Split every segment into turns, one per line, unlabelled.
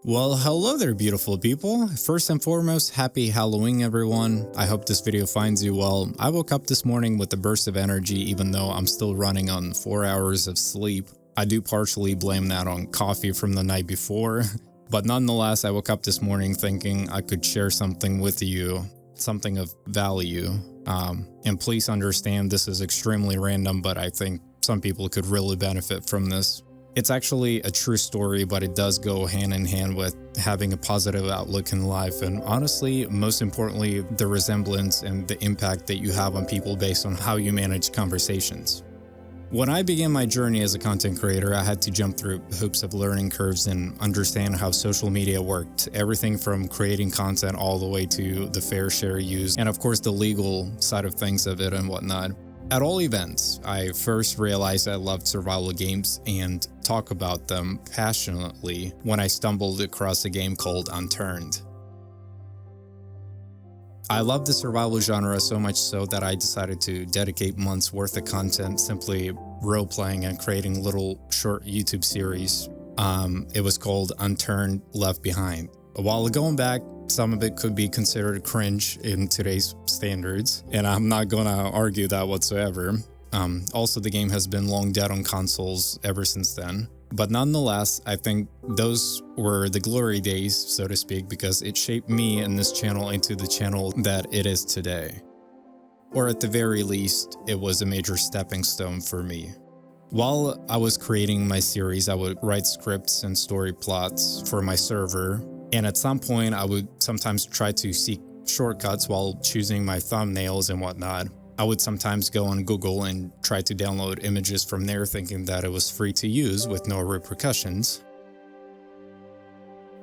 Well, hello there, beautiful people. First and foremost, happy Halloween, everyone. I hope this video finds you well. I woke up this morning with a burst of energy, even though I'm still running on 4 hours of sleep. I do partially blame that on coffee from the night before, but nonetheless, I woke up this morning thinking I could share something with you, something of value. And please understand this is extremely random, but I think some people could really benefit from this. It's actually a true story, but it does go hand in hand with having a positive outlook in life, and honestly, most importantly, the resemblance and the impact that you have on people based on how you manage conversations. When I began my journey as a content creator, I had to jump through hoops of learning curves and understand how social media worked, everything from creating content all the way to the fair share use, and of course the legal side of things of it and whatnot. At all events, I first realized I loved survival games and talk about them passionately when I stumbled across a game called Unturned. I love the survival genre so much so that I decided to dedicate months worth of content simply role-playing and creating little short YouTube series. It was called Unturned Left Behind. While going back, some of it could be considered cringe in today's standards, and I'm not going to argue that whatsoever. Also, the game has been long dead on consoles ever since then. But nonetheless, I think those were the glory days, so to speak, because it shaped me and this channel into the channel that it is today. Or at the very least, it was a major stepping stone for me. While I was creating my series, I would write scripts and story plots for my server. And at some point, I would sometimes try to seek shortcuts while choosing my thumbnails and whatnot. I would sometimes go on Google and try to download images from there thinking that it was free to use with no repercussions.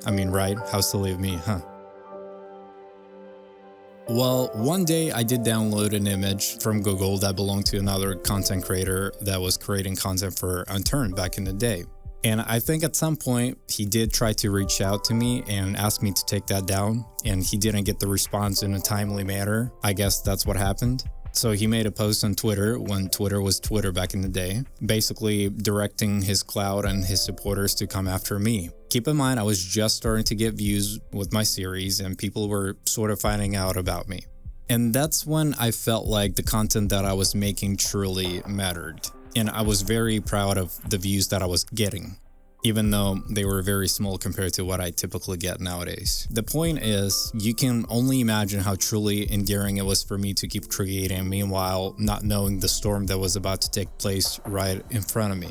I mean, right? How silly of me, huh? Well, one day I did download an image from Google that belonged to another content creator that was creating content for Unturned back in the day. And I think at some point he did try to reach out to me and ask me to take that down, and he didn't get the response in a timely manner. I guess that's what happened. So he made a post on Twitter when Twitter was Twitter back in the day, basically directing his cloud and his supporters to come after me. Keep in mind, I was just starting to get views with my series and people were sort of finding out about me. And that's when I felt like the content that I was making truly mattered. And I was very proud of the views that I was getting, even though they were very small compared to what I typically get nowadays. The point is, you can only imagine how truly endearing it was for me to keep creating, meanwhile not knowing the storm that was about to take place right in front of me,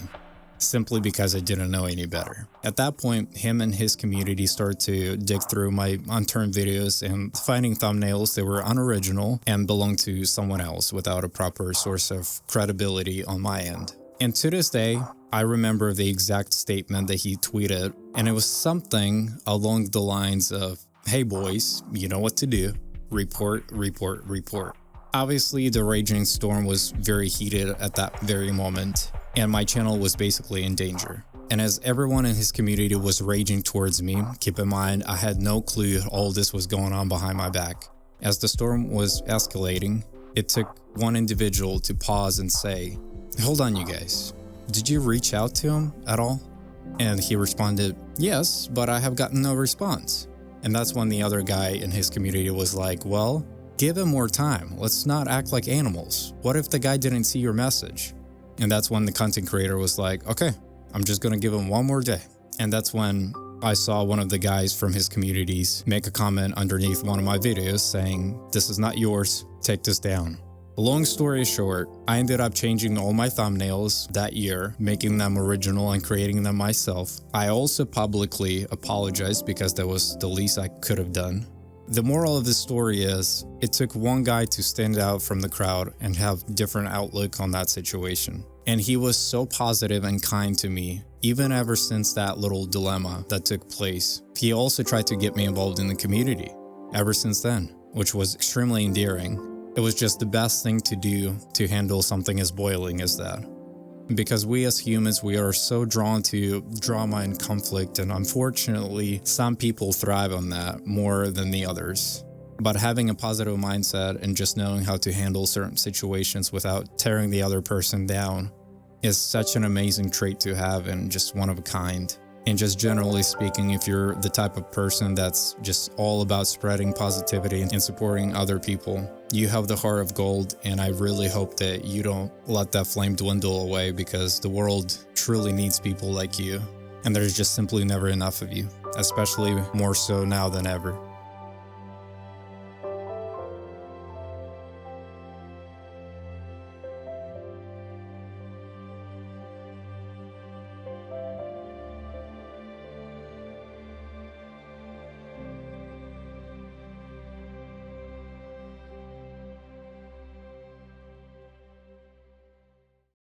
simply because I didn't know any better. At that point, him and his community started to dig through my Unturned videos and finding thumbnails that were unoriginal and belonged to someone else without a proper source of credibility on my end. And to this day, I remember the exact statement that he tweeted, and it was something along the lines of, "Hey boys, you know what to do. Report, report, report." Obviously, the raging storm was very heated at that very moment, and my channel was basically in danger. And as everyone in his community was raging towards me, keep in mind, I had no clue all this was going on behind my back. As the storm was escalating, it took one individual to pause and say, "Hold on, you guys. Did you reach out to him at all?" And he responded, "Yes, but I have gotten no response." And that's when the other guy in his community was like, "Well, give him more time. Let's not act like animals. What if the guy didn't see your message?" And that's when the content creator was like, "Okay, I'm just gonna give him one more day." And that's when I saw one of the guys from his communities make a comment underneath one of my videos saying, "This is not yours, take this down." Long story short, I ended up changing all my thumbnails that year, making them original and creating them myself. I also publicly apologized because that was the least I could have done. The moral of the story is, it took one guy to stand out from the crowd and have a different outlook on that situation. And he was so positive and kind to me, even ever since that little dilemma that took place. He also tried to get me involved in the community ever since then, which was extremely endearing. It was just the best thing to do to handle something as boiling as that. Because we as humans, we are so drawn to drama and conflict, and unfortunately, some people thrive on that more than the others. But having a positive mindset and just knowing how to handle certain situations without tearing the other person down is such an amazing trait to have and just one of a kind. And just generally speaking, if you're the type of person that's just all about spreading positivity and supporting other people, you have the heart of gold. And I really hope that you don't let that flame dwindle away, because the world truly needs people like you. And there's just simply never enough of you, especially more so now than ever.